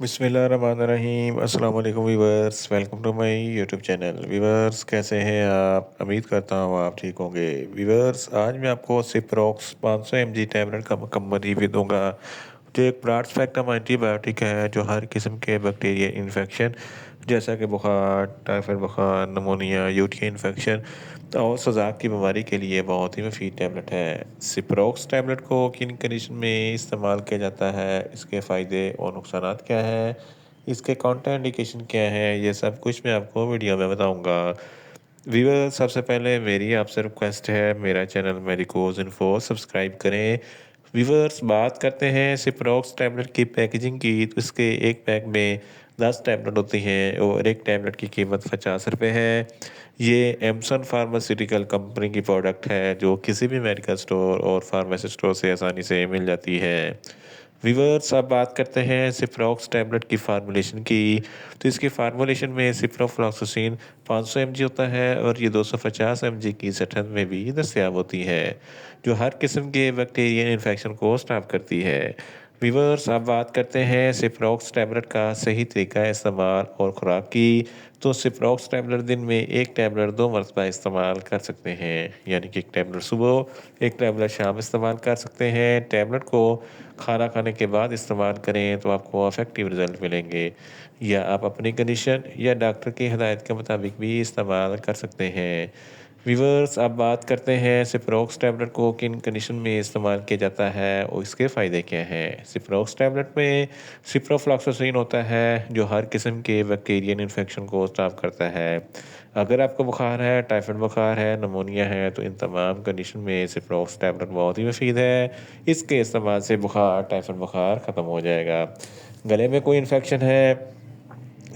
बिस्मिल्लाहिर्रहमानिर्रहीम अस्सलाम वालेकुम viewers, welcome to my YouTube channel. Viewers, कैसे हैं आप? उम्मीद करता हूँ आप ठीक होंगे। वीवर्स, आज मैं आपको सिप्रोक्स 500 mg टैबलेट का मुकम्मल रिव्यू दूंगा, जो एक ब्रॉड स्पेक्ट्रम एंटीबायोटिक है जो हर किस्म के बैक्टीरिया इन्फेक्शन जैसा कि बुखार, टाइफाइड बुखार, नमोनिया, यूटीआई इन्फेक्शन और सजाक की बीमारी के लिए बहुत ही मुफीद टैबलेट है। सिप्रोक्स टैबलेट को किन कंडीशन में इस्तेमाल किया जाता है, इसके फ़ायदे और नुकसानात क्या हैं, इसके काउंटर इंडिकेशन क्या है, ये सब कुछ मैं आपको वीडियो में बताऊंगा। वीवर, सबसे पहले मेरी आपसे रिक्वेस्ट है, मेरा चैनल मेडिकोज इन्फो सब्सक्राइब करें। वीवर्स, बात करते हैं सिप्रोक्स टैबलेट की पैकेजिंग की, तो इसके एक पैक में 10 टैबलेट होती हैं और एक टैबलेट की कीमत 50 रुपये है। ये एमसन फार्मास्यूटिकल कंपनी की प्रोडक्ट है जो किसी भी मेडिकल स्टोर और फार्मेसी स्टोर से आसानी से मिल जाती है। वीवर्स, अब बात करते हैं सिप्रोक्स टैबलेट की फार्मूलेशन की। तो इसकी फार्मूलेशन में सिप्रोफ्लॉक्सासिन 500 mg होता है और ये 250 mg की सटन में भी दस्तियाब होती है, जो हर किस्म के बैक्टीरियल इन्फेक्शन को स्टॉप करती है। वीवर्स, अब बात करते हैं सिप्रोक्स टैबलेट का सही तरीका इस्तेमाल और खुराक की। तो सिप्रोक्स टैबलेट दिन में एक टैबलेट 2 मरतबा इस्तेमाल कर सकते हैं, यानी कि एक टैबलेट सुबह, एक टैबलेट शाम इस्तेमाल कर सकते हैं। टैबलेट को खाना खाने के बाद इस्तेमाल करें तो आपको अफेक्टिव रिजल्ट मिलेंगे, या आप अपनी कंडीशन या डॉक्टर की हिदायत के मुताबिक भी इस्तेमाल कर सकते हैं। वीवर्स, अब बात करते हैं सिप्रोक्स टैबलेट को किन कंडीशन में इस्तेमाल किया जाता है और इसके फ़ायदे क्या हैं। सिप्रोक्स टैबलेट में सिप्रोफ्लॉक्सासिन होता है जो हर किस्म के बैक्टीरियल इन्फेक्शन को स्टॉप करता है। अगर आपको बुखार है, टाइफाइड बुखार है, नमोनिया है, तो इन तमाम कंडीशन में सिप्रोक्स टैबलेट बहुत ही मुफीद है। इसके इस्तेमाल से बुखार, टाइफाइड बुखार ख़त्म हो जाएगा। गले में कोई इन्फेक्शन है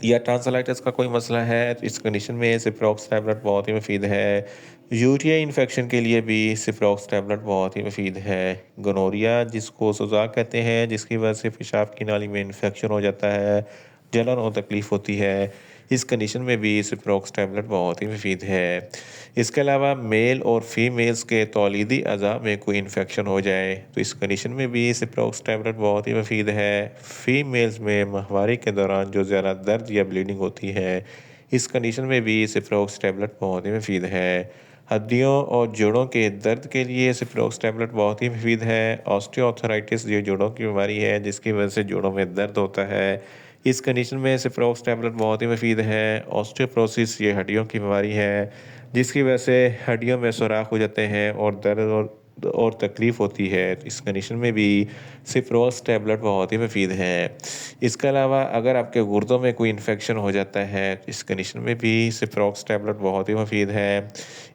या टॉन्सिलाइटिस का कोई मसला है, तो इस कंडीशन में सिप्रोक्स टैबलेट बहुत ही मुफीद है। यूटीआई इन्फेक्शन के लिए भी सिप्रोक्स टैबलेट बहुत ही मुफीद है। गोनोरिया, जिसको सुजाक कहते हैं, जिसकी वजह से पेशाब की नाली में इन्फेक्शन हो जाता है, जलन और तकलीफ़ होती है, इस कंडीशन में भी सिप्रोक्स टैबलेट बहुत ही मुफीद है। इसके अलावा मेल और फीमेल्स के तौलीदी अज़ा में कोई इन्फेक्शन हो जाए, तो इस कंडीशन में भी सिप्रोक्स टैबलेट बहुत ही मुफीद है। फीमेल्स में माहवारी के दौरान जो ज़्यादा दर्द या ब्लीडिंग होती है, इस कंडीशन में भी सिप्रोक्स टैबलेट बहुत ही मुफीद है। हड्डियों और जोड़ों के दर्द के लिए सिप्रोक्स टैबलेट बहुत ही मुफीद है। ऑस्टियोआर्थराइटिस, ये जोड़ों की बीमारी है जिसकी वजह से जोड़ों में दर्द होता है, इस कंडीशन में सिप्रोक्स टैबलेट बहुत ही मुफीद है। ऑस्टियोपोरोसिस, ये हड्डियों की बीमारी है जिसकी वजह से हड्डियों में सुराख हो जाते हैं और दर्द और तकलीफ़ होती है, तो इस कंडीशन में भी सिप्रोक्स टैबलेट बहुत ही मुफीद है। इसके अलावा अगर आपके गुर्दों में कोई इन्फेक्शन हो जाता है, तो इस कंडीशन में भी सिप्रोक्स टैबलेट बहुत ही मुफीद है।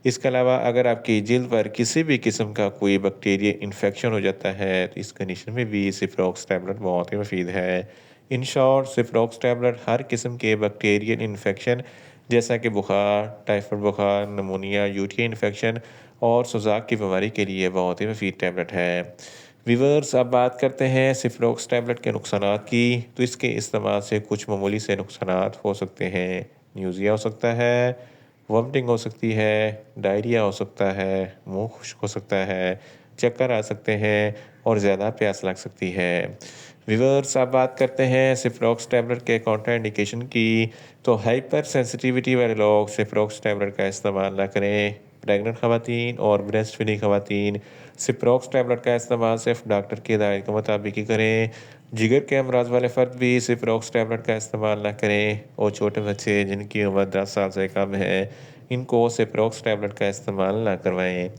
इसके अलावा अगर आपकी जिल्द पर किसी भी किस्म का कोई बैक्टीरिया इन्फेक्शन हो जाता है, तो इस कंडीशन में भी सिप्रोक्स टैबलेट बहुत ही मुफीद है। इन शॉर्ट, सिप्रोक्स टैबलेट हर किस्म के बैक्टीरियल इन्फेक्शन जैसा कि बुखार, टाइफाइड बुखार, नमोनिया, यूटीआई इन्फेक्शन और सुजाक की बीमारी के लिए बहुत ही मुफीद टैबलेट है। वीवर्स, अब बात करते हैं सिप्रोक्स टैबलेट के नुकसानात की। तो इसके इस्तेमाल से कुछ मामूली से नुकसानात हो सकते हैं। न्यूज़िया हो सकता है, वॉमिटिंग हो सकती है, डायरिया हो सकता है, मुंह खुश्क हो सकता है, चक्कर आ सकते हैं और ज़्यादा प्यास लग सकती है। व्यूअर्स, अब बात करते हैं सिप्रोक्स टैबलेट के काउंटर इंडिकेशन की। तो हाइपर सेंसिटिविटी वाले लोग सिप्रोक्स टैबलेट का इस्तेमाल ना करें। प्रेग्नेंट खवातीन और ब्रेस्ट फीडिंग खवातीन सिप्रोक्स टैबलेट का इस्तेमाल सिर्फ डॉक्टर की हिदायत के मुताबिक ही करें। जिगर के अमराज वाले फ़र्द भी सिप्रोक्स टैबलेट का इस्तेमाल ना करें, और छोटे बच्चे जिनकी उम्र 10 साल से कम है, इनको सिप्रोक्स टैबलेट का इस्तेमाल ना करवाएं।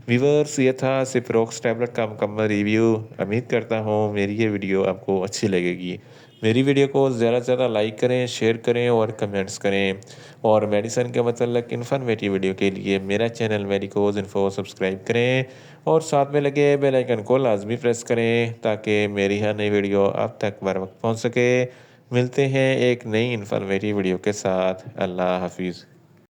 व्यूअर्स, ये था सिप्रोक्स टैबलेट का मुकम्मल रिव्यू। उम्मीद करता हूँ मेरी ये वीडियो आपको अच्छी लगेगी। मेरी वीडियो को ज़्यादा से ज़्यादा लाइक करें, शेयर करें और कमेंट्स करें। और मेडिसिन के मतलब इन्फॉर्मेटिव वीडियो के लिए मेरा चैनल मेडिकोज इन्फो सब्सक्राइब करें और साथ में लगे बेल आइकन को लाजमी प्रेस करें ताकि मेरी हर नई वीडियो आप तक बर वक्त पहुँच सके। मिलते हैं एक नई इन्फॉर्मेटिव वीडियो के साथ। अल्लाह हाफिज़।